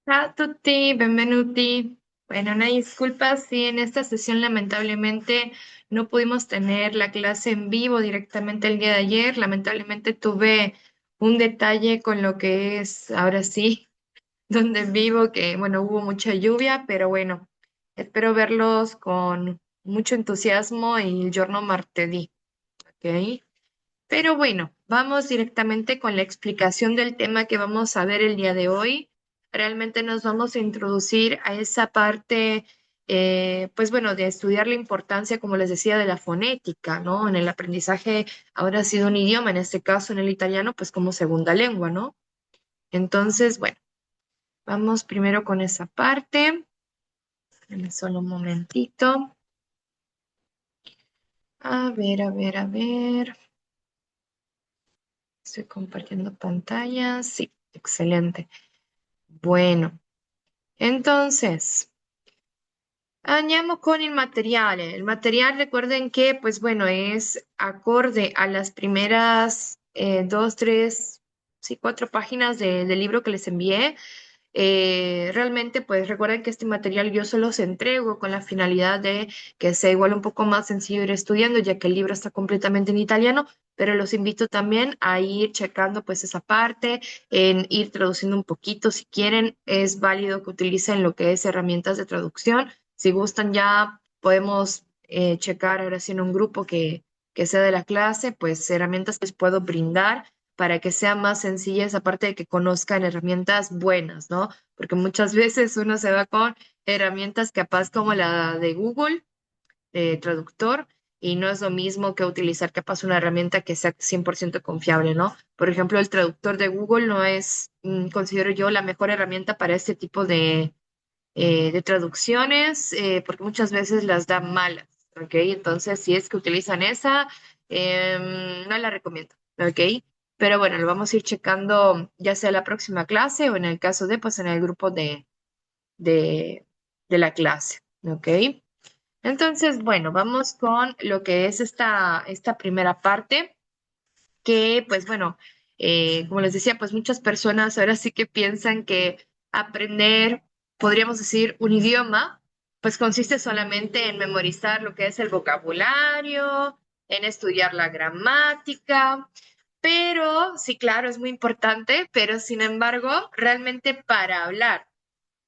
Ciao a tutti, benvenuti. Bueno, una disculpa si en esta sesión lamentablemente no pudimos tener la clase en vivo directamente el día de ayer. Lamentablemente tuve un detalle con lo que es ahora sí, donde vivo, que bueno, hubo mucha lluvia, pero bueno, espero verlos con mucho entusiasmo el giorno martedì, ¿ok? Pero bueno, vamos directamente con la explicación del tema que vamos a ver el día de hoy. Realmente nos vamos a introducir a esa parte, pues bueno, de estudiar la importancia, como les decía, de la fonética, ¿no? En el aprendizaje, ahora ha sido un idioma, en este caso en el italiano, pues como segunda lengua, ¿no? Entonces, bueno, vamos primero con esa parte. Dame solo un momentito. A ver. Estoy compartiendo pantalla. Sí, excelente. Bueno, entonces, andiamo con el material. El material, recuerden que, pues bueno, es acorde a las primeras dos, tres, sí, cuatro páginas del libro que les envié. Realmente, pues recuerden que este material yo solo los entrego con la finalidad de que sea igual un poco más sencillo ir estudiando, ya que el libro está completamente en italiano, pero los invito también a ir checando pues esa parte, en ir traduciendo un poquito. Si quieren, es válido que utilicen lo que es herramientas de traducción. Si gustan, ya podemos checar ahora sí en un grupo que sea de la clase, pues herramientas que les puedo brindar para que sea más sencilla esa parte de que conozcan herramientas buenas, ¿no? Porque muchas veces uno se va con herramientas capaz como la de Google, traductor, y no es lo mismo que utilizar capaz una herramienta que sea 100% confiable, ¿no? Por ejemplo, el traductor de Google no es, considero yo, la mejor herramienta para este tipo de traducciones, porque muchas veces las da malas, ¿ok? Entonces, si es que utilizan esa, no la recomiendo, ¿ok? Pero bueno, lo vamos a ir checando ya sea la próxima clase o en el caso de, pues en el grupo de, de la clase, ¿ok? Entonces, bueno, vamos con lo que es esta primera parte, que pues bueno, como les decía, pues muchas personas ahora sí que piensan que aprender, podríamos decir, un idioma, pues consiste solamente en memorizar lo que es el vocabulario, en estudiar la gramática, pero sí, claro, es muy importante, pero sin embargo, realmente para hablar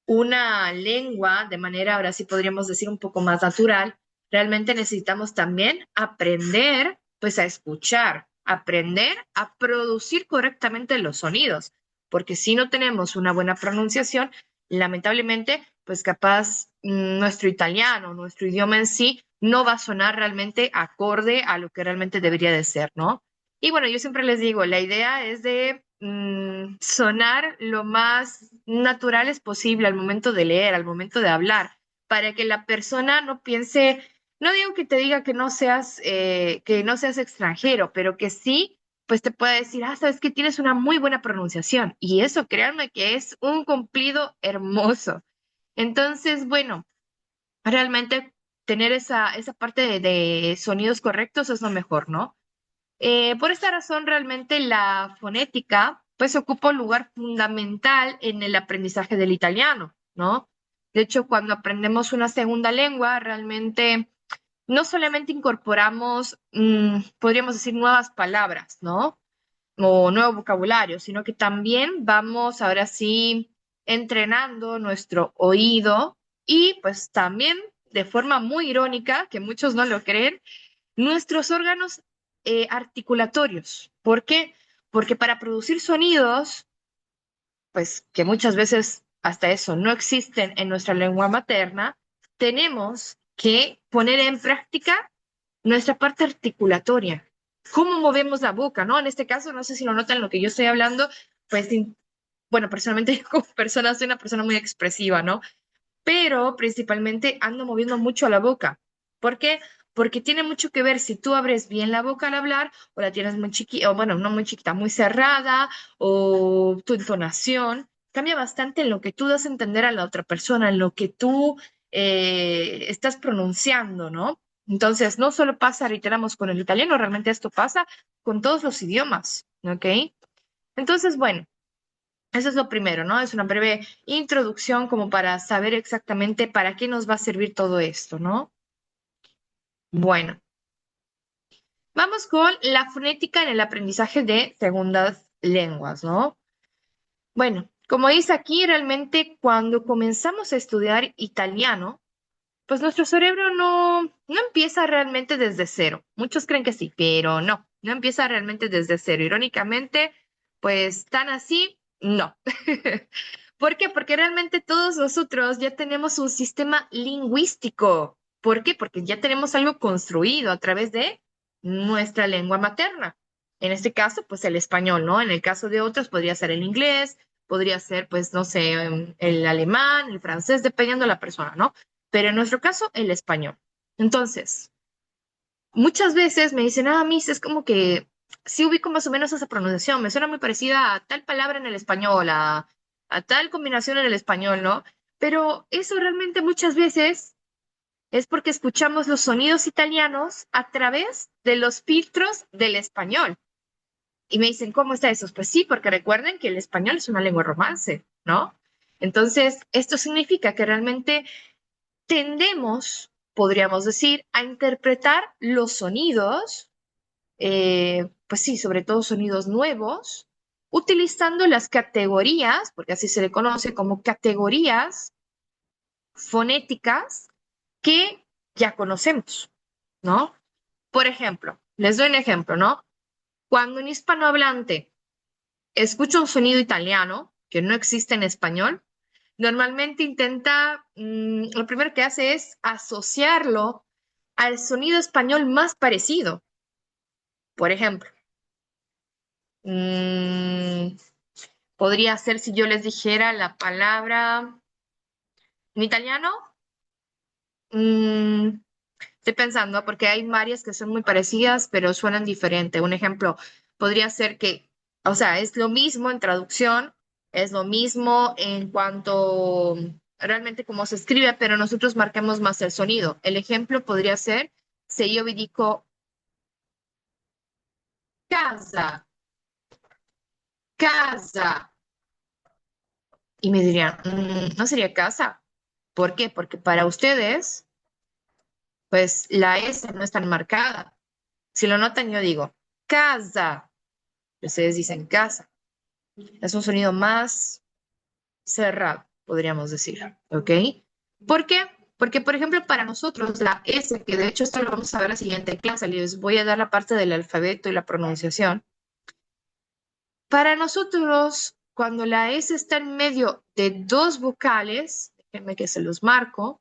una lengua de manera, ahora sí podríamos decir, un poco más natural, realmente necesitamos también aprender, pues, a escuchar, aprender a producir correctamente los sonidos, porque si no tenemos una buena pronunciación, lamentablemente, pues capaz nuestro italiano, nuestro idioma en sí, no va a sonar realmente acorde a lo que realmente debería de ser, ¿no? Y bueno, yo siempre les digo, la idea es de sonar lo más naturales posible al momento de leer, al momento de hablar, para que la persona no piense, no digo que te diga que no seas extranjero, pero que sí, pues te pueda decir, ah, sabes que tienes una muy buena pronunciación. Y eso, créanme que es un cumplido hermoso. Entonces, bueno, realmente tener esa parte de sonidos correctos es lo mejor, ¿no? Por esta razón, realmente la fonética, pues, ocupa un lugar fundamental en el aprendizaje del italiano, ¿no? De hecho, cuando aprendemos una segunda lengua, realmente no solamente incorporamos, podríamos decir, nuevas palabras, ¿no? O nuevo vocabulario, sino que también vamos ahora sí entrenando nuestro oído y pues también de forma muy irónica, que muchos no lo creen, nuestros órganos articulatorios. ¿Por qué? Porque para producir sonidos, pues que muchas veces hasta eso no existen en nuestra lengua materna, tenemos que poner en práctica nuestra parte articulatoria. ¿Cómo movemos la boca, no? En este caso, no sé si lo notan lo que yo estoy hablando, pues, bueno, personalmente yo como persona soy una persona muy expresiva, ¿no? Pero principalmente ando moviendo mucho la boca. ¿Por qué? Porque tiene mucho que ver si tú abres bien la boca al hablar o la tienes muy chiquita, o bueno, no muy chiquita, muy cerrada, o tu entonación. Cambia bastante en lo que tú das a entender a la otra persona, en lo que tú estás pronunciando, ¿no? Entonces, no solo pasa, reiteramos, con el italiano, realmente esto pasa con todos los idiomas, ¿ok? Entonces, bueno. Eso es lo primero, ¿no? Es una breve introducción como para saber exactamente para qué nos va a servir todo esto, ¿no? Bueno, vamos con la fonética en el aprendizaje de segundas lenguas, ¿no? Bueno, como dice aquí, realmente cuando comenzamos a estudiar italiano, pues nuestro cerebro no empieza realmente desde cero. Muchos creen que sí, pero no empieza realmente desde cero. Irónicamente, pues tan así, no. ¿Por qué? Porque realmente todos nosotros ya tenemos un sistema lingüístico. ¿Por qué? Porque ya tenemos algo construido a través de nuestra lengua materna. En este caso, pues el español, ¿no? En el caso de otros podría ser el inglés, podría ser, pues, no sé, el alemán, el francés, dependiendo de la persona, ¿no? Pero en nuestro caso, el español. Entonces, muchas veces me dicen, Miss, es como que sí ubico más o menos esa pronunciación, me suena muy parecida a tal palabra en el español, a tal combinación en el español, ¿no? Pero eso realmente muchas veces es porque escuchamos los sonidos italianos a través de los filtros del español. Y me dicen, ¿cómo está eso? Pues sí, porque recuerden que el español es una lengua romance, ¿no? Entonces, esto significa que realmente tendemos, podríamos decir, a interpretar los sonidos, pues sí, sobre todo sonidos nuevos, utilizando las categorías, porque así se le conoce como categorías fonéticas que ya conocemos, ¿no? Por ejemplo, les doy un ejemplo, ¿no? Cuando un hispanohablante escucha un sonido italiano que no existe en español, normalmente intenta, lo primero que hace es asociarlo al sonido español más parecido. Por ejemplo, mm, podría ser si yo les dijera la palabra en italiano. mm, Estoy pensando, porque hay varias que son muy parecidas, pero suenan diferente. Un ejemplo podría ser que, o sea, es lo mismo en traducción, es lo mismo en cuanto realmente cómo se escribe, pero nosotros marcamos más el sonido. El ejemplo podría ser si yo digo casa, casa, y me dirían, no sería casa. ¿Por qué? Porque para ustedes, pues la S no es tan marcada. Si lo notan, yo digo casa. Ustedes dicen casa. Es un sonido más cerrado, podríamos decir, ¿ok? ¿Por qué? Porque, por ejemplo, para nosotros la S, que de hecho esto lo vamos a ver en la siguiente clase, les voy a dar la parte del alfabeto y la pronunciación. Para nosotros, cuando la S está en medio de dos vocales, déjenme que se los marco,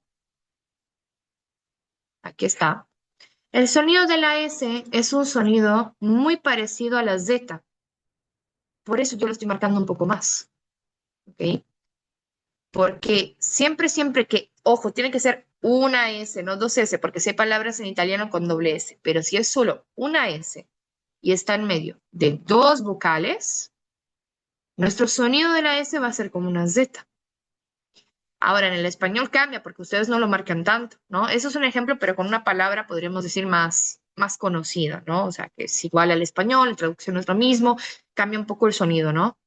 aquí está. El sonido de la S es un sonido muy parecido a la Z, por eso yo lo estoy marcando un poco más, ¿ok? Porque siempre que, ojo, tiene que ser una S, no dos S, porque si hay palabras en italiano con doble S, pero si es solo una S y está en medio de dos vocales, nuestro sonido de la S va a ser como una Z. Ahora, en el español cambia porque ustedes no lo marcan tanto, ¿no? Eso es un ejemplo, pero con una palabra podríamos decir más conocida, ¿no? O sea, que es igual al español, la traducción es lo mismo, cambia un poco el sonido, ¿no?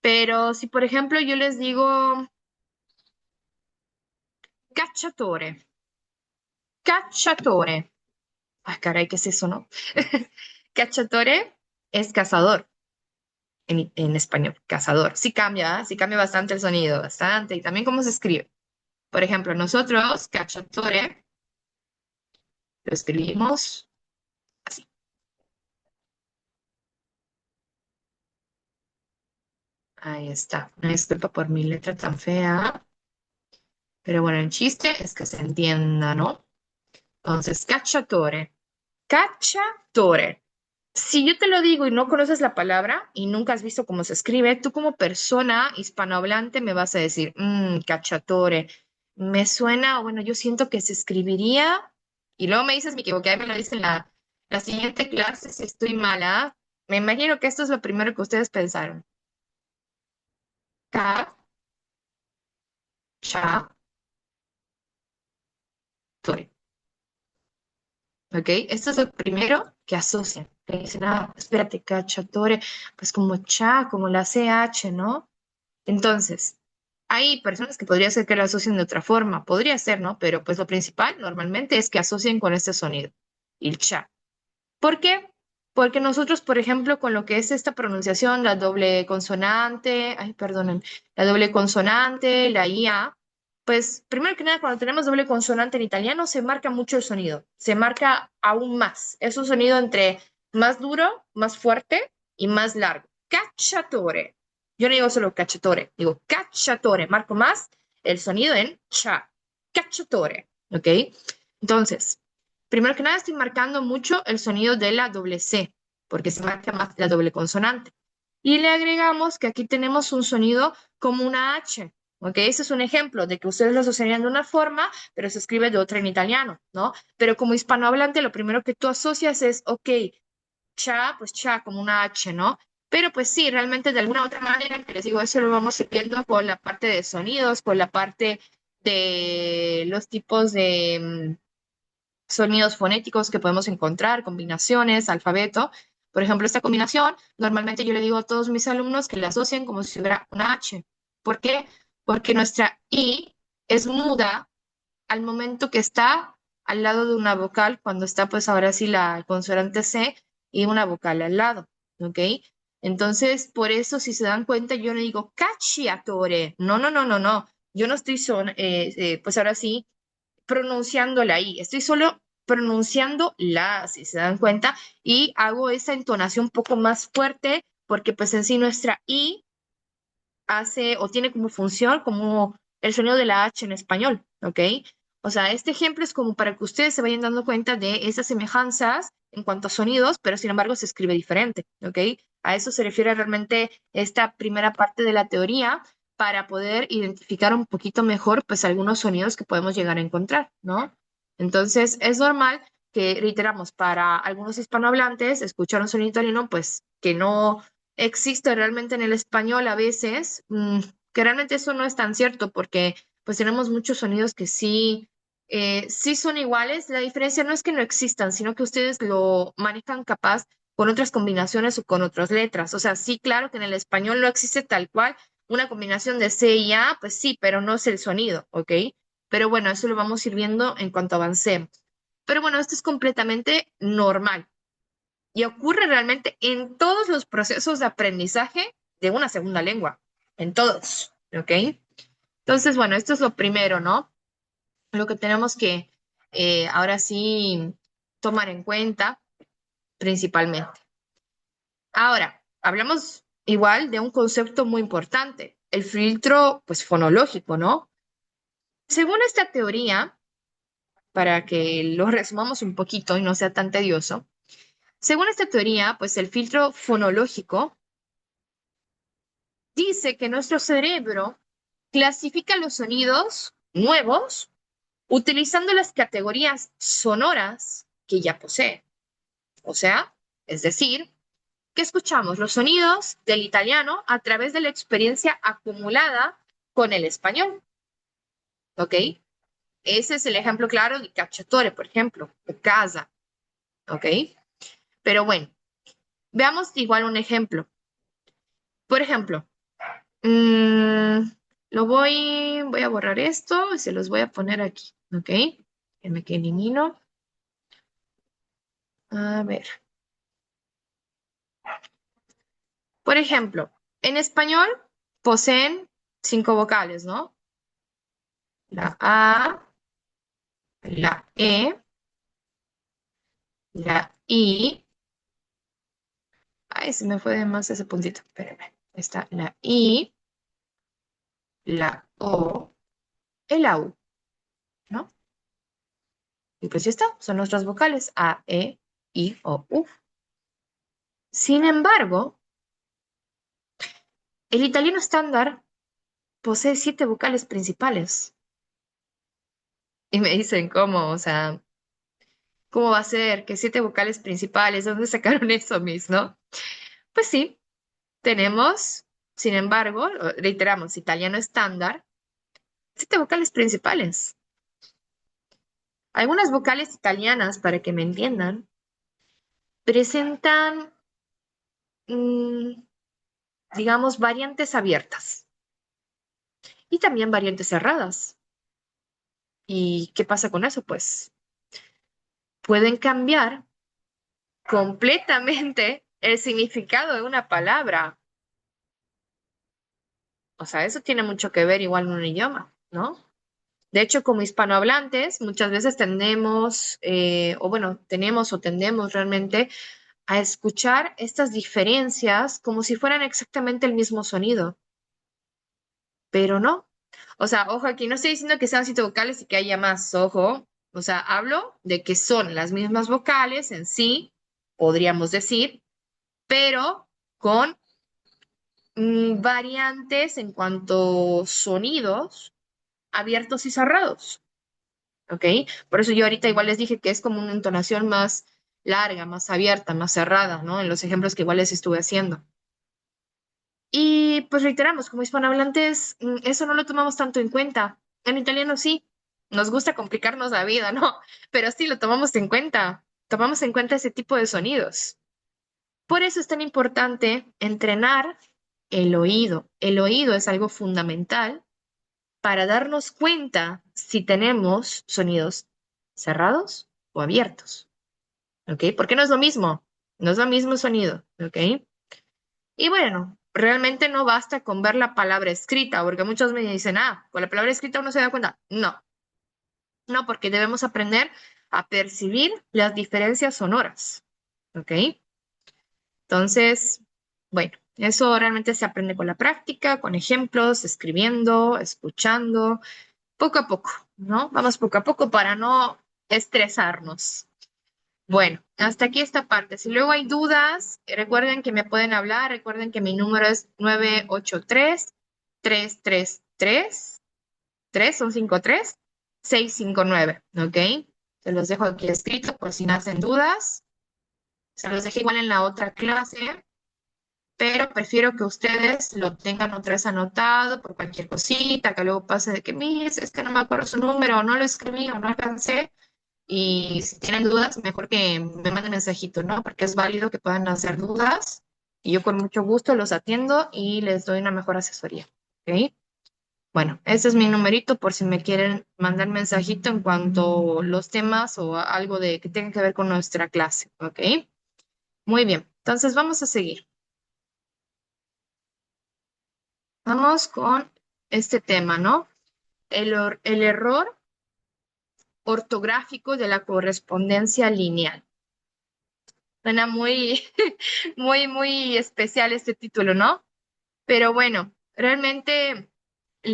Pero si, por ejemplo, yo les digo cacciatore, cacciatore. Ah, caray, ¿qué es eso, no? Cacciatore es cazador en español, cazador. Sí cambia bastante el sonido, bastante, y también cómo se escribe. Por ejemplo, nosotros, cacciatore, lo escribimos así. Ahí está. Una disculpa por mi letra tan fea, pero bueno, el chiste es que se entienda, ¿no? Entonces, cacciatore, cacciatore. Si yo te lo digo y no conoces la palabra y nunca has visto cómo se escribe, tú como persona hispanohablante me vas a decir, cacciatore, me suena, bueno, yo siento que se escribiría, y luego me dices, me equivoqué, me lo dices en la siguiente clase si estoy mala. Me imagino que esto es lo primero que ustedes pensaron. Cacciatore, ¿ok? Esto es lo primero que asocian. Que dicen, espérate, cacciatore, pues como cha, como la CH, ¿no? Entonces, hay personas que podría ser que la asocien de otra forma, podría ser, ¿no? Pero pues lo principal normalmente es que asocien con este sonido, el cha. ¿Por qué? Porque nosotros, por ejemplo, con lo que es esta pronunciación, la doble consonante, ay, perdonen, la doble consonante, la IA, pues primero que nada, cuando tenemos doble consonante en italiano, se marca mucho el sonido, se marca aún más. Es un sonido entre más duro, más fuerte y más largo. Cacciatore. Yo no digo solo cacciatore, digo cacciatore. Marco más el sonido en cha. Cacciatore. ¿Ok? Entonces, primero que nada, estoy marcando mucho el sonido de la doble C, porque se marca más la doble consonante. Y le agregamos que aquí tenemos un sonido como una H, ¿ok? Ese es un ejemplo de que ustedes lo asociarían de una forma, pero se escribe de otra en italiano, ¿no? Pero como hispanohablante, lo primero que tú asocias es, ok, cha, pues cha, como una H, ¿no? Pero pues sí, realmente de alguna otra manera, que les digo, eso lo vamos viendo por la parte de sonidos, por la parte de los tipos de sonidos fonéticos que podemos encontrar, combinaciones, alfabeto. Por ejemplo, esta combinación, normalmente yo le digo a todos mis alumnos que la asocien como si hubiera una H. ¿Por qué? Porque nuestra I es muda al momento que está al lado de una vocal, cuando está pues ahora sí la consonante C y una vocal al lado, ¿ok? Entonces, por eso, si se dan cuenta, yo no digo cacciatore, no, no, no, no, no, yo no estoy pues ahora sí pronunciando la I, estoy solo pronunciando la, A, si se dan cuenta, y hago esa entonación un poco más fuerte porque pues en sí nuestra I hace o tiene como función como el sonido de la H en español, ¿ok? O sea, este ejemplo es como para que ustedes se vayan dando cuenta de esas semejanzas en cuanto a sonidos, pero sin embargo se escribe diferente, ¿ok? A eso se refiere realmente esta primera parte de la teoría para poder identificar un poquito mejor, pues, algunos sonidos que podemos llegar a encontrar, ¿no? Entonces, es normal que, reiteramos, para algunos hispanohablantes, escuchar un sonido italiano, pues, que no existe realmente en el español a veces, que realmente eso no es tan cierto porque pues tenemos muchos sonidos que sí, sí son iguales. La diferencia no es que no existan, sino que ustedes lo manejan capaz con otras combinaciones o con otras letras. O sea, sí, claro que en el español no existe tal cual una combinación de C y A, pues sí, pero no es el sonido, ¿ok? Pero bueno, eso lo vamos a ir viendo en cuanto avancemos. Pero bueno, esto es completamente normal y ocurre realmente en todos los procesos de aprendizaje de una segunda lengua, en todos, ¿ok? Entonces, bueno, esto es lo primero, ¿no? Lo que tenemos que ahora sí tomar en cuenta principalmente. Ahora, hablamos igual de un concepto muy importante, el filtro, pues, fonológico, ¿no? Según esta teoría, para que lo resumamos un poquito y no sea tan tedioso, según esta teoría, pues el filtro fonológico dice que nuestro cerebro clasifica los sonidos nuevos utilizando las categorías sonoras que ya posee. O sea, es decir, que escuchamos los sonidos del italiano a través de la experiencia acumulada con el español. ¿Ok? Ese es el ejemplo claro de cacciatore, por ejemplo, o casa. ¿Ok? Pero bueno, veamos igual un ejemplo. Por ejemplo, Mm, voy a borrar esto y se los voy a poner aquí, ¿ok? Que elimino. A ver. Por ejemplo, en español poseen 5 vocales, ¿no? La A, la E, la I. Ay, se me fue de más ese puntito. Espérenme. Está la I, la O, y la U, ¿no? Y pues ya está, son nuestras vocales A, E, I, O, U. Sin embargo, el italiano estándar posee 7 vocales principales. Y me dicen, ¿cómo? O sea, ¿cómo va a ser que 7 vocales principales? ¿Dónde sacaron eso, mis, no? Pues sí, tenemos, sin embargo, reiteramos, italiano estándar, 7 vocales principales. Algunas vocales italianas, para que me entiendan, presentan, mm, digamos, variantes abiertas. y también variantes cerradas. ¿Y qué pasa con eso? Pues pueden cambiar completamente el significado de una palabra. O sea, eso tiene mucho que ver igual en un idioma, ¿no? De hecho, como hispanohablantes, muchas veces tendemos, o bueno, tenemos o tendemos realmente a escuchar estas diferencias como si fueran exactamente el mismo sonido, pero no. O sea, ojo, aquí no estoy diciendo que sean siete vocales y que haya más, ojo. O sea, hablo de que son las mismas vocales en sí, podríamos decir, pero con variantes en cuanto sonidos abiertos y cerrados, ¿ok? Por eso yo ahorita igual les dije que es como una entonación más larga, más abierta, más cerrada, ¿no? En los ejemplos que igual les estuve haciendo. Y pues reiteramos, como hispanohablantes, eso no lo tomamos tanto en cuenta. En italiano sí, nos gusta complicarnos la vida, ¿no? Pero sí lo tomamos en cuenta ese tipo de sonidos. Por eso es tan importante entrenar el oído. El oído es algo fundamental para darnos cuenta si tenemos sonidos cerrados o abiertos, ¿ok? Porque no es lo mismo, no es lo mismo sonido, ¿ok? Y bueno, realmente no basta con ver la palabra escrita, porque muchos me dicen, con la palabra escrita uno se da cuenta. No, no, porque debemos aprender a percibir las diferencias sonoras, ¿ok? Entonces, bueno, eso realmente se aprende con la práctica, con ejemplos, escribiendo, escuchando, poco a poco, ¿no? Vamos poco a poco para no estresarnos. Bueno, hasta aquí esta parte. Si luego hay dudas, recuerden que me pueden hablar. Recuerden que mi número es 983-333, 3 son 53, 659, ¿ok? Se los dejo aquí escrito por si nacen dudas. Se los dejé igual en la otra clase, pero prefiero que ustedes lo tengan otra vez anotado por cualquier cosita, que luego pase de que, Miss, es que no me acuerdo su número, o no lo escribí, o no alcancé. Y si tienen dudas, mejor que me manden mensajito, ¿no? Porque es válido que puedan hacer dudas y yo con mucho gusto los atiendo y les doy una mejor asesoría, ¿ok? Bueno, ese es mi numerito por si me quieren mandar mensajito en cuanto a los temas o algo de que tenga que ver con nuestra clase, ¿ok? Muy bien, entonces vamos a seguir. Vamos con este tema, ¿no? El error ortográfico de la correspondencia lineal. Suena muy, muy especial este título, ¿no? Pero bueno, realmente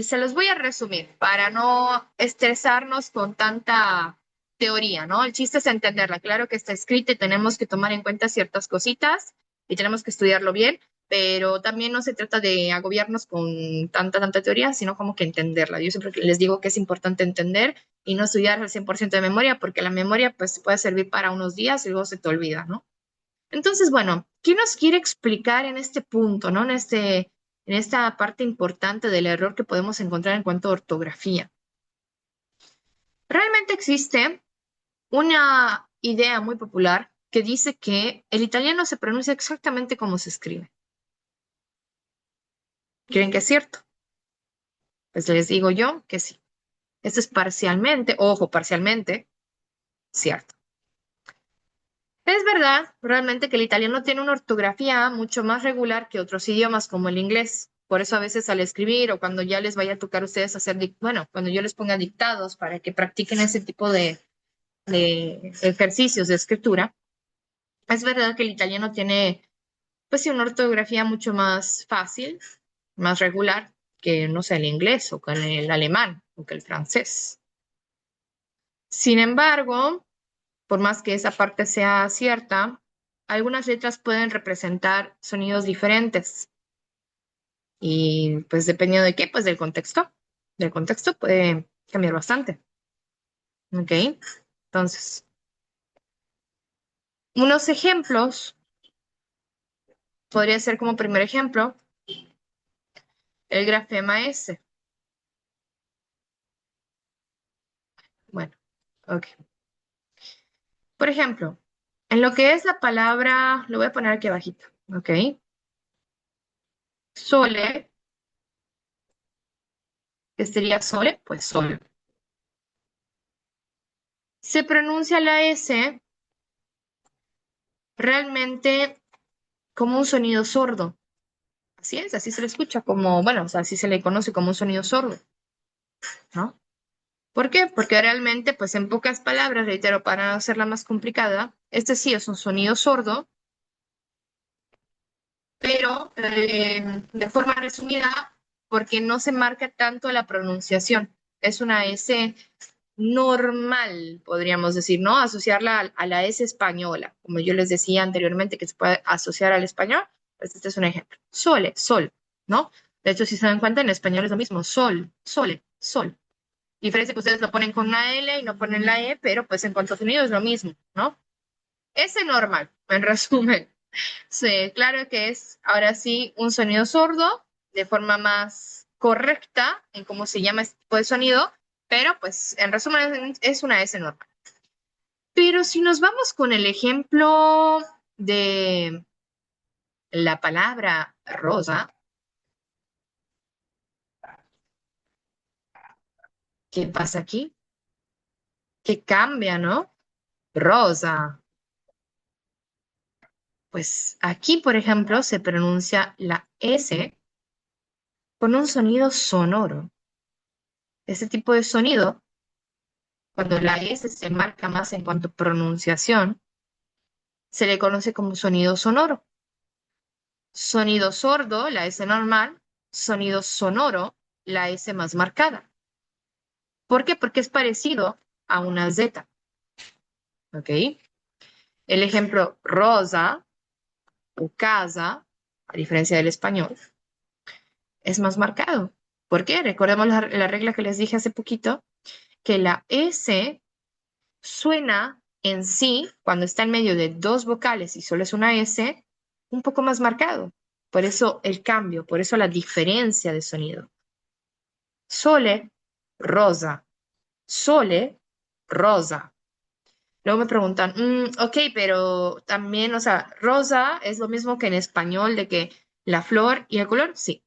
se los voy a resumir para no estresarnos con tanta teoría, ¿no? El chiste es entenderla. Claro que está escrita y tenemos que tomar en cuenta ciertas cositas y tenemos que estudiarlo bien, pero también no se trata de agobiarnos con tanta teoría, sino como que entenderla. Yo siempre les digo que es importante entender y no estudiar al 100% de memoria, porque la memoria pues puede servir para unos días y luego se te olvida, ¿no? Entonces, bueno, ¿qué nos quiere explicar en este punto, ¿no? En esta parte importante del error que podemos encontrar en cuanto a ortografía. Realmente existe una idea muy popular que dice que el italiano se pronuncia exactamente como se escribe. ¿Creen que es cierto? Pues les digo yo que sí. Esto es parcialmente, ojo, parcialmente, cierto. Es verdad, realmente que el italiano tiene una ortografía mucho más regular que otros idiomas como el inglés. Por eso a veces al escribir o cuando ya les vaya a tocar a ustedes hacer, bueno, cuando yo les ponga dictados para que practiquen ese tipo de ejercicios de escritura, es verdad que el italiano tiene, pues sí, una ortografía mucho más fácil, más regular que, no sé, el inglés o que el alemán o que el francés. Sin embargo, por más que esa parte sea cierta, algunas letras pueden representar sonidos diferentes y pues dependiendo de qué, pues del contexto. Del contexto puede cambiar bastante. ¿Ok? Entonces, unos ejemplos, podría ser como primer ejemplo, el grafema S. Bueno, ok. Por ejemplo, en lo que es la palabra, lo voy a poner aquí abajito, ¿ok? Sole, ¿Qué sería sole? Pues sol. Se pronuncia la S realmente como un sonido sordo. Así es, así se le escucha como, bueno, o sea, así se le conoce como un sonido sordo, ¿no? ¿Por qué? Porque realmente, pues en pocas palabras, reitero, para no hacerla más complicada, este sí es un sonido sordo, pero de forma resumida, porque no se marca tanto la pronunciación. Es una S normal, podríamos decir, ¿no? Asociarla a la S española, como yo les decía anteriormente, que se puede asociar al español, pues este es un ejemplo. Sole, sol, ¿no? De hecho, si se dan cuenta, en español es lo mismo, sol, sole, sol. Diferencia que ustedes lo ponen con una L y no ponen la E, pero pues en cuanto a sonido es lo mismo, ¿no? S normal, en resumen. Sí, claro que es ahora sí un sonido sordo de forma más correcta en cómo se llama este tipo de sonido, pero pues en resumen es una S normal. Pero si nos vamos con el ejemplo de la palabra rosa, ¿qué pasa aquí? ¿Qué cambia, no? Rosa. Pues aquí, por ejemplo, se pronuncia la S con un sonido sonoro. Ese tipo de sonido, cuando la S se marca más en cuanto a pronunciación, se le conoce como sonido sonoro. Sonido sordo, la S normal, sonido sonoro, la S más marcada. ¿Por qué? Porque es parecido a una Z, ¿ok? El ejemplo rosa o casa, a diferencia del español, es más marcado. ¿Por qué? Recordemos la regla que les dije hace poquito, que la S suena en sí, cuando está en medio de dos vocales y solo es una S, un poco más marcado. Por eso el cambio, por eso la diferencia de sonido. Sole, rosa. Sole, rosa. Luego me preguntan, ok, pero también, o sea, rosa es lo mismo que en español de que la flor y el color, sí,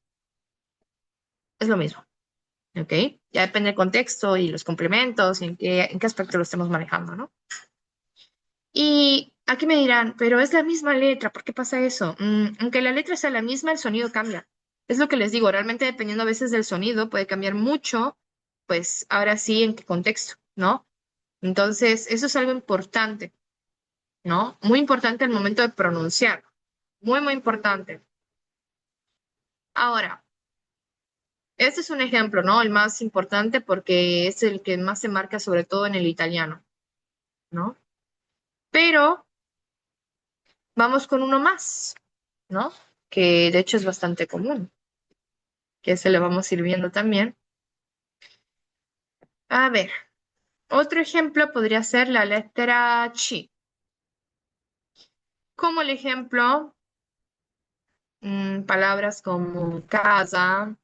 es lo mismo, ¿ok? Ya depende del contexto y los complementos y en qué aspecto lo estemos manejando, ¿no? Y aquí me dirán, pero es la misma letra, ¿por qué pasa eso? Aunque la letra sea la misma, el sonido cambia. Es lo que les digo, realmente dependiendo a veces del sonido, puede cambiar mucho, pues ahora sí, en qué contexto, ¿no? Entonces, eso es algo importante, ¿no? Muy importante al momento de pronunciar. Muy, muy importante. Ahora, este es un ejemplo, ¿no? El más importante porque es el que más se marca sobre todo en el italiano, ¿no? Pero vamos con uno más, ¿no? Que de hecho es bastante común, que se le vamos a ir viendo también. A ver, otro ejemplo podría ser la letra Chi. Como el ejemplo, palabras como casa,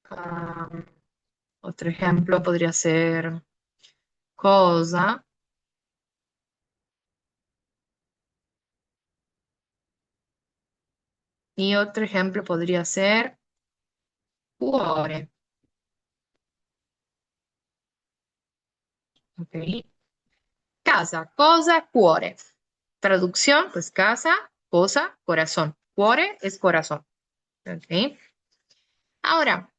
ah, otro ejemplo podría ser cosa, y otro ejemplo podría ser cuore, ¿ok? Casa, cosa, cuore. Traducción, pues casa, cosa, corazón. Cuore es corazón, ¿ok? Ahora,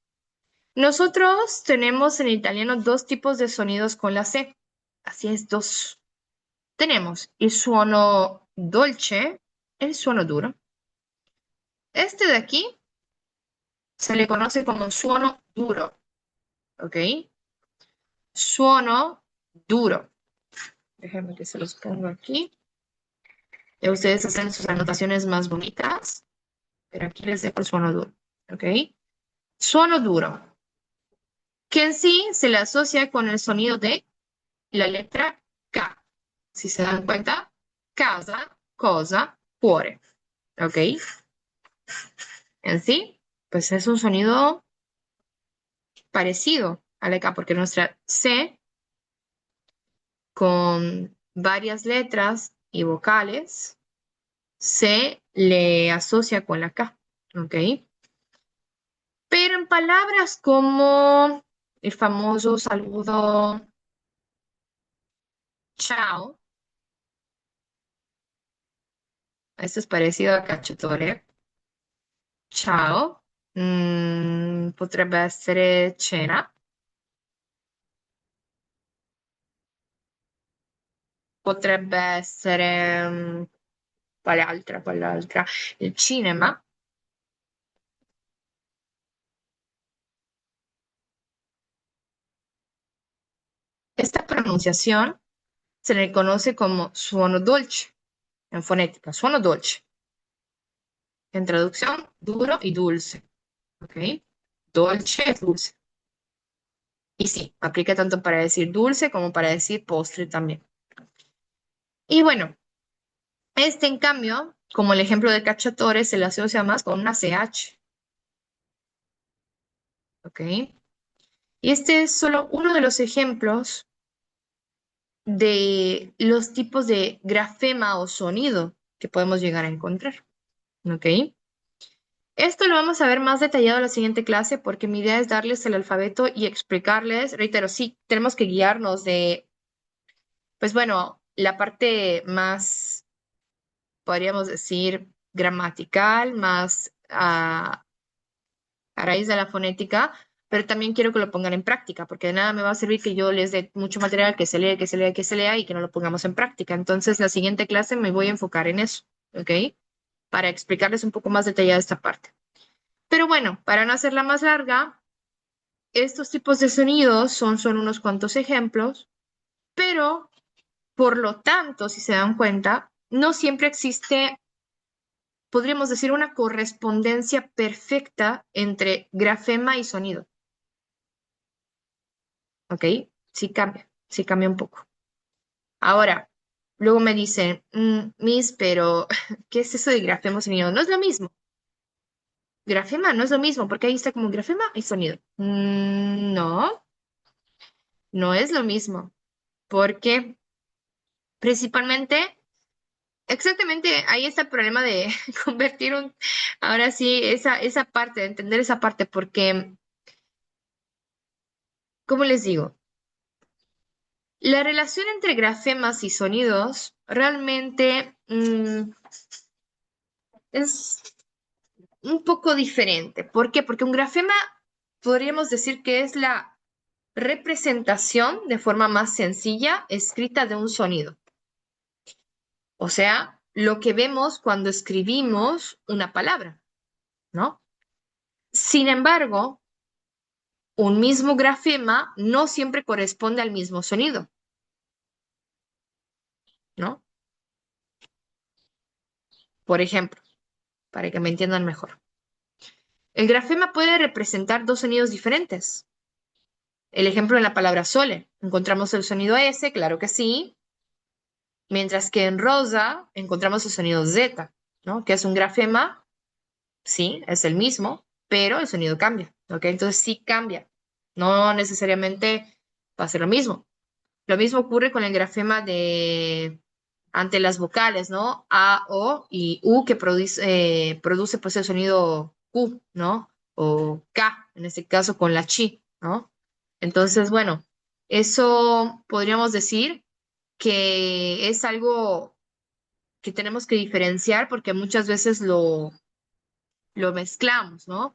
nosotros tenemos en italiano dos tipos de sonidos con la C. Así es, dos. Tenemos el suono dolce, el suono duro. Este de aquí se le conoce como suono duro, ¿ok? Suono duro. Déjenme que se los pongo aquí. Ya ustedes hacen sus anotaciones más bonitas, pero aquí les dejo el suono duro, ¿ok? Suono duro, que en sí se le asocia con el sonido de la letra K. Si se dan cuenta, casa, cosa, cuore, ¿ok? En sí, pues es un sonido parecido a la K, porque nuestra C, con varias letras y vocales, se le asocia con la K, ¿ok? Pero en palabras como el famoso saludo chao, esto es parecido a cacciatore, ciao, potrebbe essere cena, potrebbe essere, quale altra, quale altra? Il cinema. Esta pronunciación se le conoce como suono dolce en fonética, suono dolce. En traducción, duro y dulce, ¿ok? Dolce es dulce. Y sí, aplica tanto para decir dulce como para decir postre también. Y bueno, este en cambio, como el ejemplo de cacciatore, se le asocia más con una CH, ¿ok? Y este es solo uno de los ejemplos de los tipos de grafema o sonido que podemos llegar a encontrar, ¿ok? Esto lo vamos a ver más detallado en la siguiente clase porque mi idea es darles el alfabeto y explicarles, reitero, sí, tenemos que guiarnos de, pues bueno, la parte más, podríamos decir, gramatical, más a raíz de la fonética, pero también quiero que lo pongan en práctica, porque de nada me va a servir que yo les dé mucho material que se lea, que se lea, que se lea y que no lo pongamos en práctica. Entonces, la siguiente clase me voy a enfocar en eso, ¿ok? Para explicarles un poco más detallada esta parte. Pero bueno, para no hacerla más larga, estos tipos de sonidos son unos cuantos ejemplos, pero por lo tanto, si se dan cuenta, no siempre existe, podríamos decir, una correspondencia perfecta entre grafema y sonido. ¿Ok? Sí cambia un poco. Ahora, luego me dicen, Miss, pero ¿qué es eso de grafema y sonido? No es lo mismo. Grafema no es lo mismo, porque ahí está como grafema y sonido. No, no es lo mismo, porque principalmente, exactamente ahí está el problema de convertir ahora sí, esa parte, de entender esa parte, porque, ¿cómo les digo? La relación entre grafemas y sonidos realmente es un poco diferente. ¿Por qué? Porque un grafema podríamos decir que es la representación de forma más sencilla escrita de un sonido. O sea, lo que vemos cuando escribimos una palabra, ¿no? Sin embargo, un mismo grafema no siempre corresponde al mismo sonido, ¿no? Por ejemplo, para que me entiendan mejor. El grafema puede representar dos sonidos diferentes. El ejemplo en la palabra sole. Encontramos el sonido S, claro que sí, mientras que en rosa encontramos el sonido Z, ¿no? Que es un grafema, sí, es el mismo, pero el sonido cambia, ¿ok? Entonces sí cambia. No necesariamente va a ser lo mismo. Lo mismo ocurre con el grafema de ante las vocales, ¿no? A, O y U que produce pues el sonido Q, ¿no? O K, en este caso con la chi, ¿no? Entonces, bueno, eso podríamos decir que es algo que tenemos que diferenciar porque muchas veces lo mezclamos, ¿no?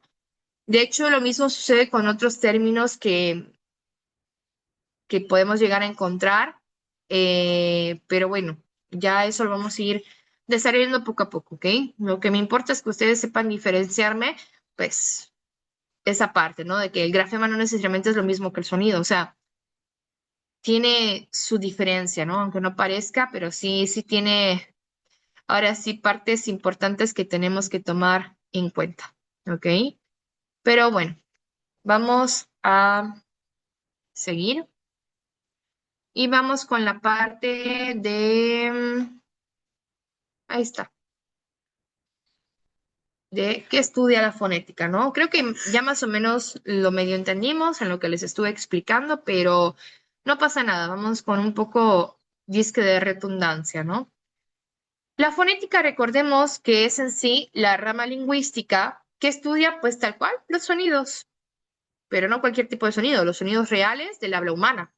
De hecho, lo mismo sucede con otros términos que podemos llegar a encontrar, pero bueno, ya eso lo vamos a ir desarrollando poco a poco, ¿ok? Lo que me importa es que ustedes sepan diferenciarme, pues, esa parte, ¿no? De que el grafema no necesariamente es lo mismo que el sonido, o sea, tiene su diferencia, ¿no? Aunque no parezca, pero sí, sí tiene, ahora sí, partes importantes que tenemos que tomar en cuenta, ¿ok? Pero bueno, vamos a seguir. Y vamos con la parte de, ahí está, de qué estudia la fonética, ¿no? Creo que ya más o menos lo medio entendimos en lo que les estuve explicando, pero no pasa nada, vamos con un poco disque de redundancia, ¿no? La fonética, recordemos que es en sí la rama lingüística que estudia pues tal cual los sonidos, pero no cualquier tipo de sonido, los sonidos reales del habla humana,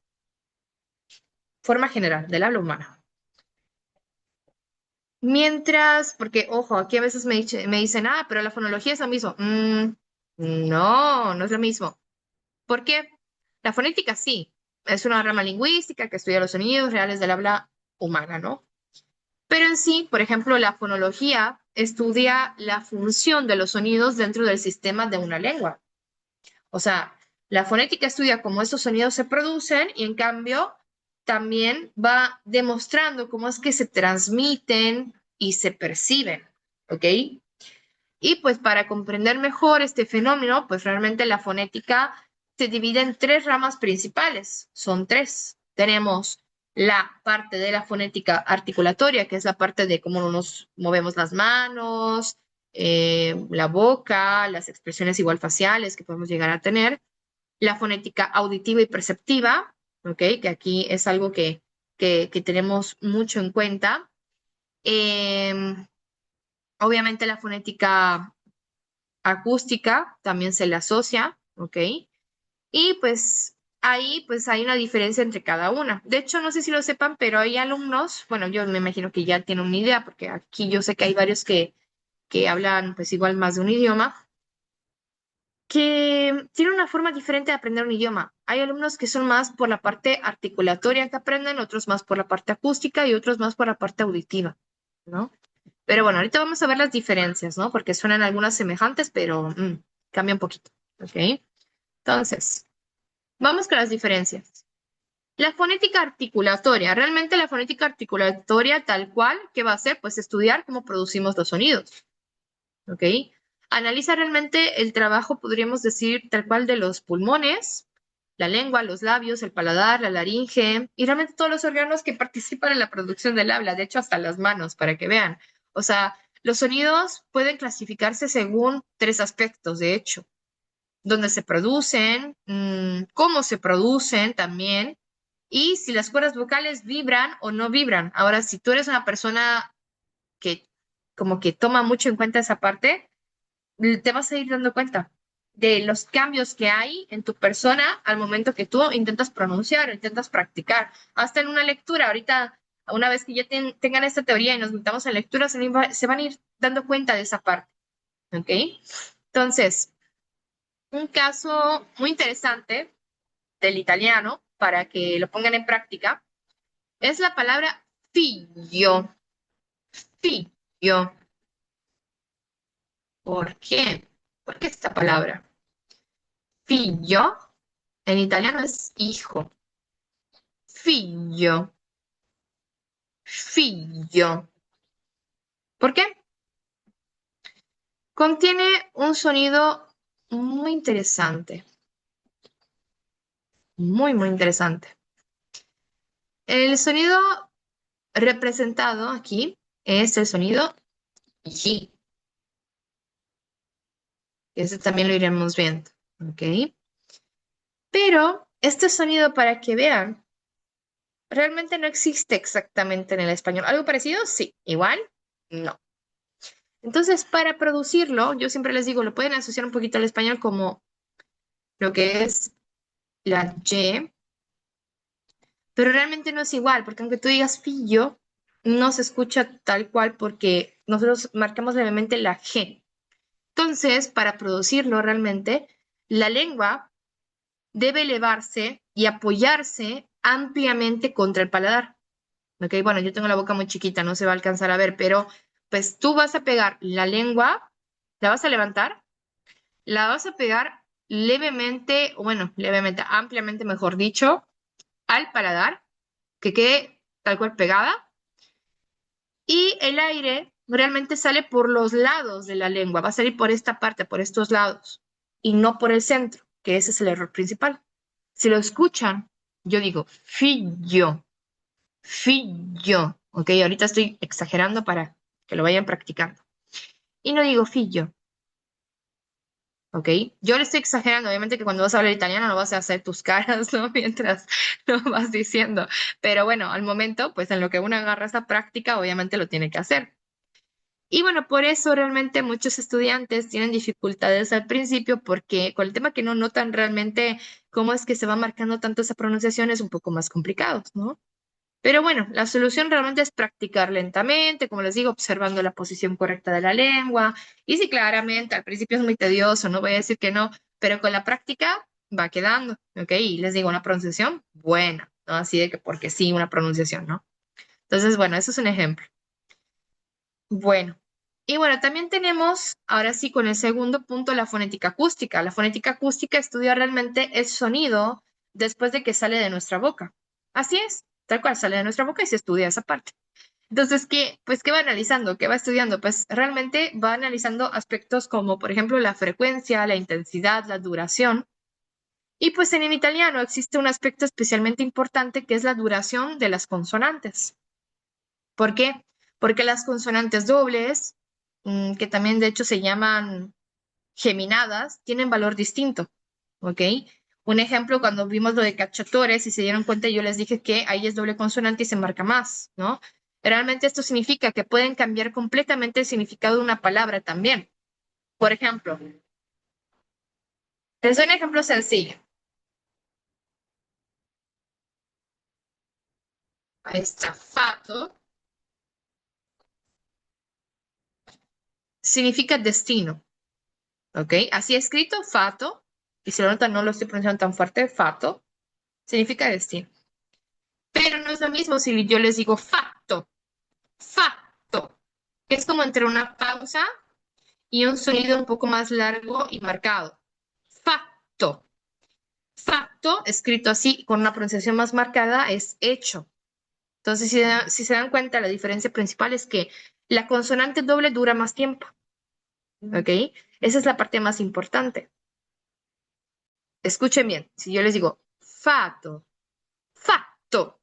forma general del habla humana. Mientras, porque ojo, aquí a veces me dicen, ah, pero la fonología es lo mismo. No, no es lo mismo. ¿Por qué? La fonética sí, es una rama lingüística que estudia los sonidos reales del habla humana, ¿no? Pero en sí, por ejemplo, la fonología estudia la función de los sonidos dentro del sistema de una lengua. O sea, la fonética estudia cómo estos sonidos se producen y en cambio también va demostrando cómo es que se transmiten y se perciben, ¿ok? Y pues para comprender mejor este fenómeno, pues realmente la fonética se divide en tres ramas principales. Son tres. Tenemos la parte de la fonética articulatoria, que es la parte de cómo nos movemos las manos, la boca, las expresiones igual faciales que podemos llegar a tener. La fonética auditiva y perceptiva, ¿ok? Que aquí es algo que tenemos mucho en cuenta. Obviamente la fonética acústica también se le asocia, ¿ok? Y pues hay una diferencia entre cada una. De hecho, no sé si lo sepan, pero hay alumnos, bueno, yo me imagino que ya tienen una idea, porque aquí yo sé que hay varios que hablan pues igual más de un idioma, que tienen una forma diferente de aprender un idioma. Hay alumnos que son más por la parte articulatoria que aprenden, otros más por la parte acústica y otros más por la parte auditiva, ¿no? Pero bueno, ahorita vamos a ver las diferencias, ¿no? Porque suenan algunas semejantes, pero cambia un poquito, ¿ok? Entonces, vamos con las diferencias. La fonética articulatoria, realmente la fonética articulatoria tal cual, ¿qué va a hacer? Pues estudiar cómo producimos los sonidos, ¿ok? Analiza realmente el trabajo, podríamos decir, tal cual de los pulmones, la lengua, los labios, el paladar, la laringe y realmente todos los órganos que participan en la producción del habla, de hecho hasta las manos, para que vean. O sea, los sonidos pueden clasificarse según tres aspectos, de hecho, dónde se producen, cómo se producen también, y si las cuerdas vocales vibran o no vibran. Ahora, si tú eres una persona que como que toma mucho en cuenta esa parte, te vas a ir dando cuenta de los cambios que hay en tu persona al momento que tú intentas pronunciar o intentas practicar. Hasta en una lectura, ahorita, una vez que ya tengan esta teoría y nos metamos en lectura, se van a ir dando cuenta de esa parte. ¿Ok? Entonces, un caso muy interesante del italiano, para que lo pongan en práctica, es la palabra figlio. Figlio. ¿Por qué? ¿Por qué esta palabra? Figlio en italiano es hijo. Figlio. Figlio. ¿Por qué? Contiene un sonido muy interesante. Muy, muy interesante. El sonido representado aquí es el sonido Y. Ese también lo iremos viendo. ¿Ok? Pero este sonido, para que vean, realmente no existe exactamente en el español. ¿Algo parecido? Sí. ¿Igual? No. Entonces, para producirlo, yo siempre les digo, lo pueden asociar un poquito al español como lo que es la Y, pero realmente no es igual, porque aunque tú digas fillo, no se escucha tal cual porque nosotros marcamos levemente la G. Entonces, para producirlo realmente, la lengua debe elevarse y apoyarse ampliamente contra el paladar. ¿Ok? Bueno, yo tengo la boca muy chiquita, no se va a alcanzar a ver, pero pues tú vas a pegar la lengua, la vas a levantar, la vas a pegar levemente, o bueno, levemente, ampliamente, mejor dicho, al paladar, que quede tal cual pegada, y el aire realmente sale por los lados de la lengua, va a salir por esta parte, por estos lados, y no por el centro, que ese es el error principal. Si lo escuchan, yo digo fillo, fillo, ok, ahorita estoy exagerando para que lo vayan practicando. Y no digo fillo, ¿ok? Yo le estoy exagerando, obviamente que cuando vas a hablar italiano no vas a hacer tus caras, ¿no? Mientras lo vas diciendo. Pero bueno, al momento, pues en lo que uno agarra esa práctica, obviamente lo tiene que hacer. Y bueno, por eso realmente muchos estudiantes tienen dificultades al principio porque con el tema que no notan realmente cómo es que se va marcando tanto esa pronunciación es un poco más complicado, ¿no? Pero bueno, la solución realmente es practicar lentamente, como les digo, observando la posición correcta de la lengua. Y sí, claramente, al principio es muy tedioso, no voy a decir que no, pero con la práctica va quedando, ¿ok? Y les digo, una pronunciación buena, ¿no? Así de que porque sí, una pronunciación, ¿no? Entonces, bueno, eso es un ejemplo. Bueno, y bueno, también tenemos, ahora sí, con el segundo punto, la fonética acústica. La fonética acústica estudia realmente el sonido después de que sale de nuestra boca. Así es, tal cual sale de nuestra boca y se estudia esa parte. Entonces, ¿qué? Pues, ¿qué va analizando? ¿Qué va estudiando? Pues realmente va analizando aspectos como, por ejemplo, la frecuencia, la intensidad, la duración. Y pues en italiano existe un aspecto especialmente importante que es la duración de las consonantes. ¿Por qué? Porque las consonantes dobles, que también de hecho se llaman geminadas, tienen valor distinto, ¿ok? Un ejemplo, cuando vimos lo de cacciatore, si se dieron cuenta, yo les dije que ahí es doble consonante y se marca más, ¿no? Realmente esto significa que pueden cambiar completamente el significado de una palabra también. Por ejemplo, les doy un ejemplo sencillo. Ahí está, fato significa destino, ¿ok? Así escrito, fato, y si lo notan, no lo estoy pronunciando tan fuerte, fato, significa destino. Pero no es lo mismo si yo les digo facto, facto, que es como entre una pausa y un sonido un poco más largo y marcado. Facto. Facto, escrito así, con una pronunciación más marcada, es hecho. Entonces, si se dan cuenta, la diferencia principal es que la consonante doble dura más tiempo. ¿Ok? Esa es la parte más importante. Escuchen bien, si yo les digo fato, facto,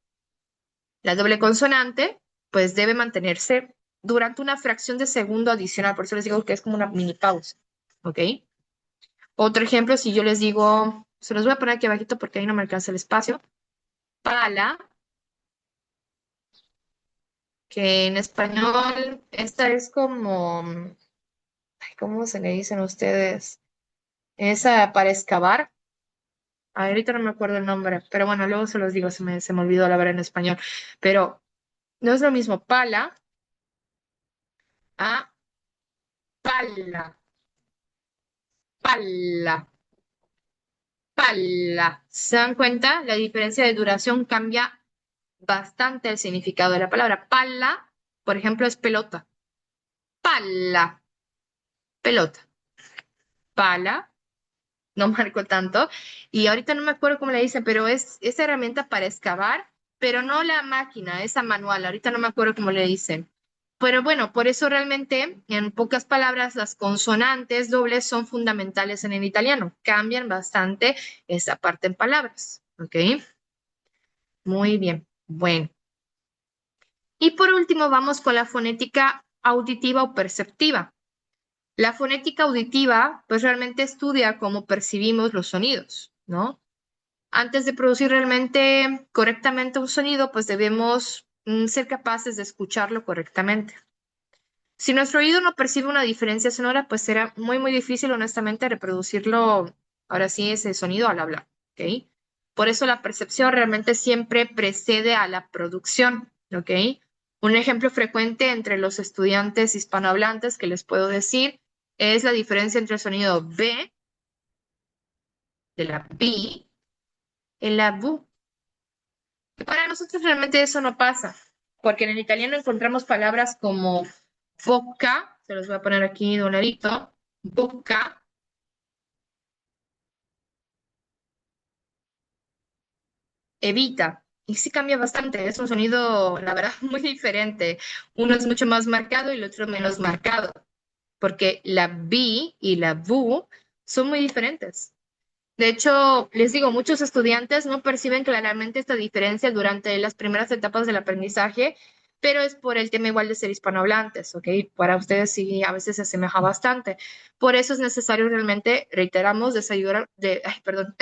la doble consonante, pues debe mantenerse durante una fracción de segundo adicional. Por eso les digo que es como una mini pausa. ¿Ok? Otro ejemplo, si yo les digo, se los voy a poner aquí abajito porque ahí no me alcanza el espacio. Pala, que en español esta es como, ay, ¿cómo se le dicen ustedes? Esa para excavar. Ahorita no me acuerdo el nombre, pero bueno, luego se los digo, se me olvidó la verdad en español. Pero no es lo mismo pala a pala, pala, pala. ¿Se dan cuenta? La diferencia de duración cambia bastante el significado de la palabra. Pala, por ejemplo, es pelota. Pala, pelota. Pala, no marco tanto. Y ahorita no me acuerdo cómo le dicen, pero es esa herramienta para excavar, pero no la máquina, esa manual. Ahorita no me acuerdo cómo le dicen. Pero bueno, por eso realmente, en pocas palabras, las consonantes dobles son fundamentales en el italiano. Cambian bastante esa parte en palabras. ¿Ok? Muy bien. Bueno. Y por último, vamos con la fonética auditiva o perceptiva. La fonética auditiva, pues realmente estudia cómo percibimos los sonidos, ¿no? Antes de producir realmente correctamente un sonido, pues debemos ser capaces de escucharlo correctamente. Si nuestro oído no percibe una diferencia sonora, pues será muy, muy difícil, honestamente, reproducirlo, ahora sí, ese sonido al hablar, ¿ok? Por eso la percepción realmente siempre precede a la producción, ¿ok? Un ejemplo frecuente entre los estudiantes hispanohablantes que les puedo decir es la diferencia entre el sonido B de la B y la V. Y para nosotros realmente eso no pasa, porque en el italiano encontramos palabras como boca, se los voy a poner aquí de un ladito, boca, evita. Y sí cambia bastante, es un sonido, la verdad, muy diferente. Uno es mucho más marcado y el otro menos marcado, porque la B y la V son muy diferentes. De hecho, les digo, muchos estudiantes no perciben claramente esta diferencia durante las primeras etapas del aprendizaje, pero es por el tema igual de ser hispanohablantes, ¿ok? Para ustedes sí, a veces se asemeja bastante. Por eso es necesario realmente, reiteramos, ay, perdón,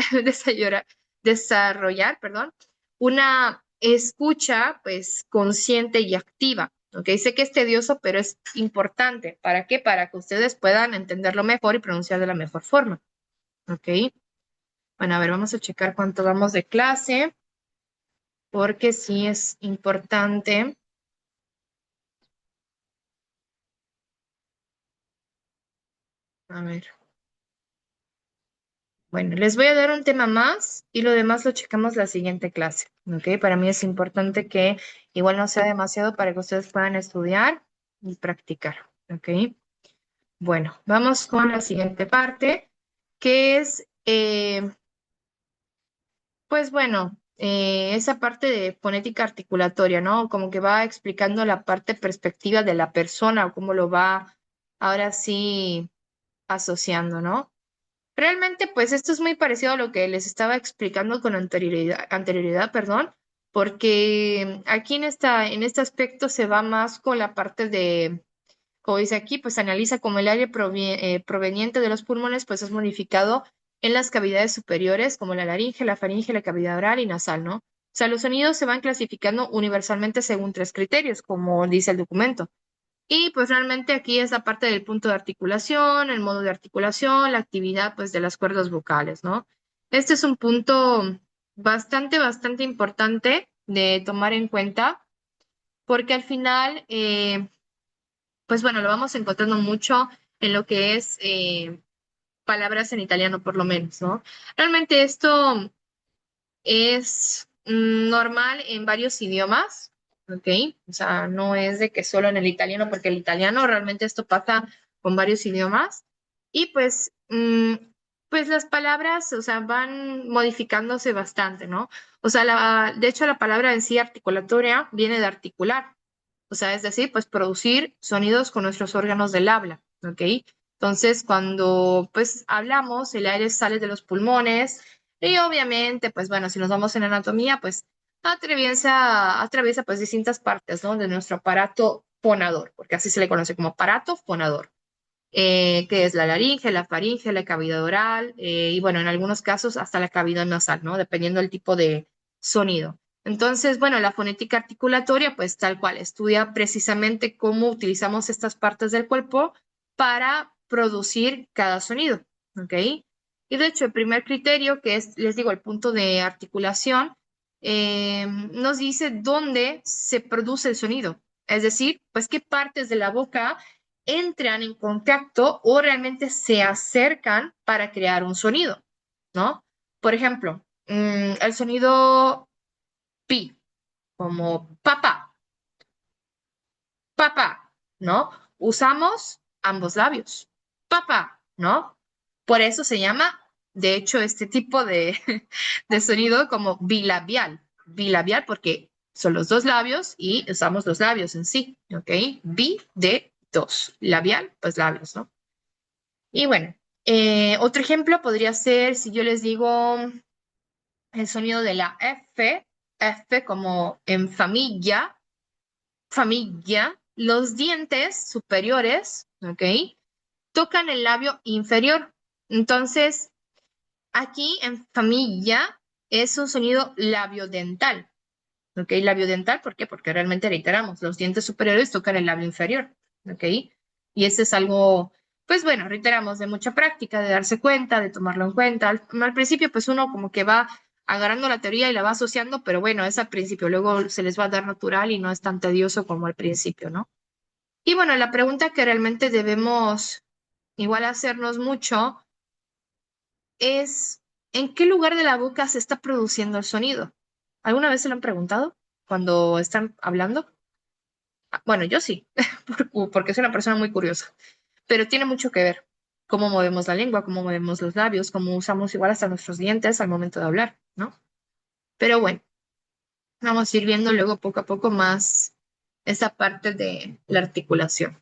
desarrollar, perdón, una escucha, pues, consciente y activa. ¿ok? Sé que es tedioso, pero es importante. ¿Para qué? Para que ustedes puedan entenderlo mejor y pronunciar de la mejor forma, ¿ok? Bueno, a ver, vamos a checar cuánto vamos de clase, porque sí es importante. A ver. Bueno, les voy a dar un tema más y lo demás lo checamos la siguiente clase, ¿ok? Para mí es importante que igual no sea demasiado para que ustedes puedan estudiar y practicar, ¿ok? Bueno, vamos con la siguiente parte, que es, pues bueno, esa parte de fonética articulatoria, ¿no? Como que va explicando la parte perspectiva de la persona o cómo lo va ahora sí asociando, ¿no? Realmente, pues esto es muy parecido a lo que les estaba explicando con anterioridad, perdón, porque aquí en este aspecto se va más con la parte de, como dice aquí, pues analiza cómo el aire proveniente de los pulmones, pues es modificado en las cavidades superiores, como la laringe, la faringe, la cavidad oral y nasal, ¿no? O sea, los sonidos se van clasificando universalmente según tres criterios, como dice el documento. Y pues realmente aquí es la parte del punto de articulación, el modo de articulación, la actividad pues de las cuerdas vocales, ¿no? Este es un punto bastante importante de tomar en cuenta porque al final, pues bueno, lo vamos encontrando mucho en lo que es palabras en italiano por lo menos, ¿no? Realmente esto es normal en varios idiomas, ¿ok? O sea, no es de que solo en el italiano, porque el italiano realmente esto pasa con varios idiomas. Y pues, pues las palabras, o sea, van modificándose bastante, ¿no? O sea, de hecho la palabra en sí articulatoria viene de articular, o sea, es decir, pues producir sonidos con nuestros órganos del habla, ¿ok? Entonces, cuando pues hablamos, el aire sale de los pulmones y obviamente, pues bueno, si nos vamos en anatomía, pues atraviesa pues distintas partes, ¿no? De nuestro aparato fonador, porque así se le conoce como aparato fonador, que es la laringe, la faringe, la cavidad oral, y bueno, en algunos casos hasta la cavidad nasal, ¿no? Dependiendo del tipo de sonido. Entonces, bueno, la fonética articulatoria, pues tal cual, estudia precisamente cómo utilizamos estas partes del cuerpo para producir cada sonido, ¿ok? Y de hecho, el primer criterio, que es, les digo, el punto de articulación, nos dice dónde se produce el sonido. Es decir, pues qué partes de la boca entran en contacto o realmente se acercan para crear un sonido, ¿no? Por ejemplo, el sonido pi, como papá, papá, ¿no? Usamos ambos labios, papá, ¿no? Por eso se llama, de hecho, este tipo de, de sonido como bilabial, bilabial porque son los dos labios y usamos los labios en sí, ¿ok? Bi de dos, labial, pues labios, ¿no? Y bueno, otro ejemplo podría ser si yo les digo el sonido de la F, F como en familia, familia, los dientes superiores, ¿ok? Tocan el labio inferior. Entonces, aquí en familia es un sonido labiodental, ¿ok? Labiodental, ¿por qué? Porque realmente reiteramos, los dientes superiores tocan el labio inferior, ¿ok? Y ese es algo, pues bueno, reiteramos, de mucha práctica, de darse cuenta, de tomarlo en cuenta. Al principio, pues uno como que va agarrando la teoría y la va asociando, pero bueno, es al principio, luego se les va a dar natural y no es tan tedioso como al principio, ¿no? Y bueno, la pregunta que realmente debemos igual hacernos mucho es, ¿en qué lugar de la boca se está produciendo el sonido? ¿Alguna vez se lo han preguntado cuando están hablando? Bueno, yo sí, porque soy una persona muy curiosa, pero tiene mucho que ver cómo movemos la lengua, cómo movemos los labios, cómo usamos igual hasta nuestros dientes al momento de hablar, ¿no? Pero bueno, vamos a ir viendo luego poco a poco más esa parte de la articulación.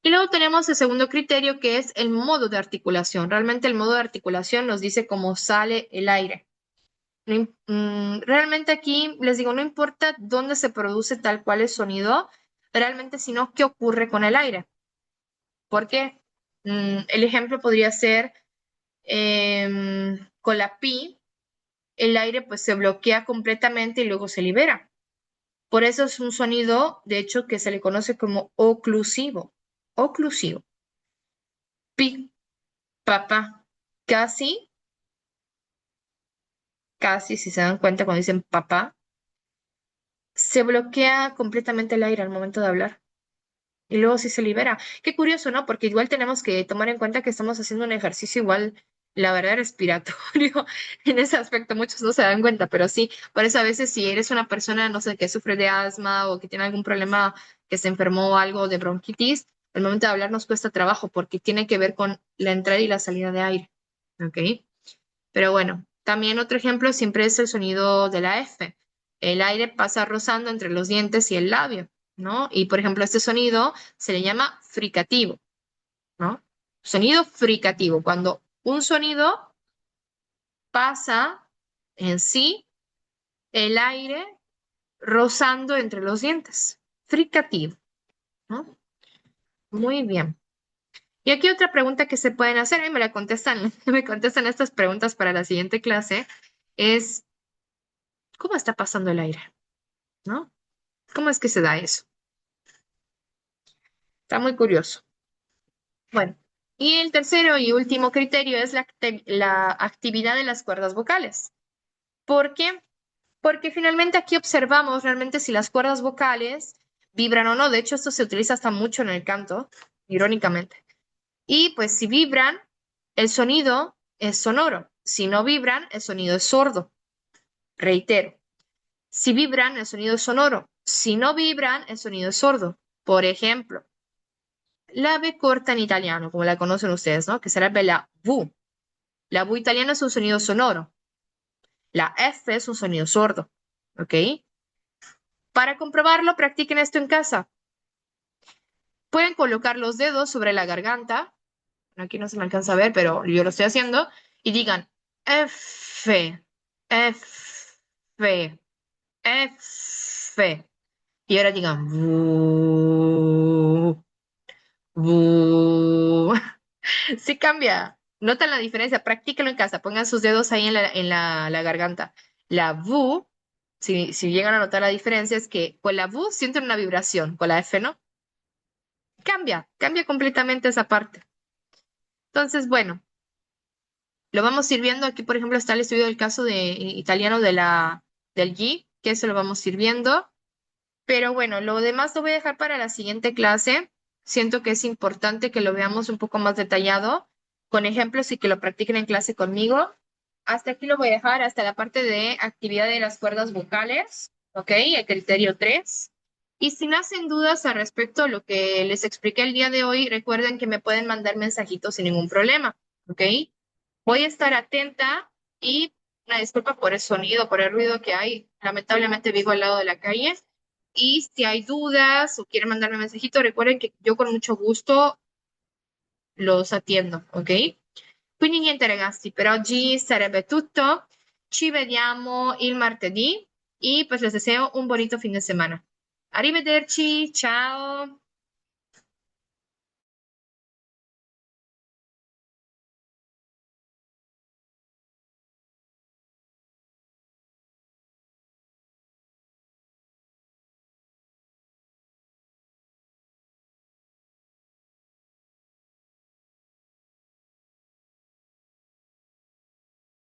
Y luego tenemos el segundo criterio que es el modo de articulación. Realmente el modo de articulación nos dice cómo sale el aire. Realmente aquí les digo, no importa dónde se produce tal cual el sonido, realmente, sino qué ocurre con el aire. Porque el ejemplo podría ser con la pi, el aire pues se bloquea completamente y luego se libera. Por eso es un sonido, de hecho, que se le conoce como oclusivo. Oclusivo. Pi, papá. Casi, casi, si se dan cuenta cuando dicen papá, se bloquea completamente el aire al momento de hablar. Y luego sí se libera. Qué curioso, ¿no? Porque igual tenemos que tomar en cuenta que estamos haciendo un ejercicio igual, la verdad, respiratorio. En ese aspecto muchos no se dan cuenta, pero sí. Por eso a veces si eres una persona, no sé, que sufre de asma o que tiene algún problema, que se enfermó o algo de bronquitis, al momento de hablar nos cuesta trabajo porque tiene que ver con la entrada y la salida de aire. ¿Ok? Pero bueno, también otro ejemplo siempre es el sonido de la F. El aire pasa rozando entre los dientes y el labio, ¿no? Y por ejemplo, este sonido se le llama fricativo, ¿no? Sonido fricativo, cuando un sonido pasa en sí el aire rozando entre los dientes. Fricativo, ¿no? Muy bien. Y aquí otra pregunta que se pueden hacer, y me la contestan, me contestan estas preguntas para la siguiente clase, es ¿cómo está pasando el aire? ¿No? ¿Cómo es que se da eso? Está muy curioso. Bueno, y el tercero y último criterio es la actividad de las cuerdas vocales. ¿Por qué? Porque finalmente aquí observamos realmente si las cuerdas vocales vibran o no. De hecho, esto se utiliza hasta mucho en el canto, irónicamente. Y pues si vibran, el sonido es sonoro. Si no vibran, el sonido es sordo. Reitero, si vibran, el sonido es sonoro. Si no vibran, el sonido es sordo. Por ejemplo, la B corta en italiano, como la conocen ustedes, ¿no? Que sarebbe la V. La V italiana es un sonido sonoro. La F es un sonido sordo. ¿Ok? Para comprobarlo, practiquen esto en casa. Pueden colocar los dedos sobre la garganta. Aquí no se me alcanza a ver, pero yo lo estoy haciendo. Y digan F, F, F. Y ahora digan bu, bu. Sí cambia. Notan la diferencia. Practíquenlo en casa. Pongan sus dedos ahí en la garganta. La V, si llegan a notar la diferencia, es que con la V sienten una vibración. Con la F no. Cambia completamente esa parte. Entonces, bueno, lo vamos a ir viendo. Aquí, por ejemplo, está el estudio del caso de italiano del G, que eso lo vamos a ir viendo. Pero bueno, lo demás lo voy a dejar para la siguiente clase. Siento que es importante que lo veamos un poco más detallado, con ejemplos y que lo practiquen en clase conmigo. Hasta aquí lo voy a dejar, hasta la parte de actividad de las cuerdas vocales, ¿ok? El criterio 3. Y si no hacen dudas al respecto a lo que les expliqué el día de hoy, recuerden que me pueden mandar mensajitos sin ningún problema, ¿ok? Voy a estar atenta y una disculpa por el sonido, por el ruido que hay. Lamentablemente vivo al lado de la calle. Y si hay dudas o quieren mandarme un mensajito, recuerden que yo con mucho gusto los atiendo, ok? Quindi niente ragazzi, per oggi sarebbe tutto. Ci vediamo il martedì y pues les deseo un bonito fin de semana. Arrivederci, ciao.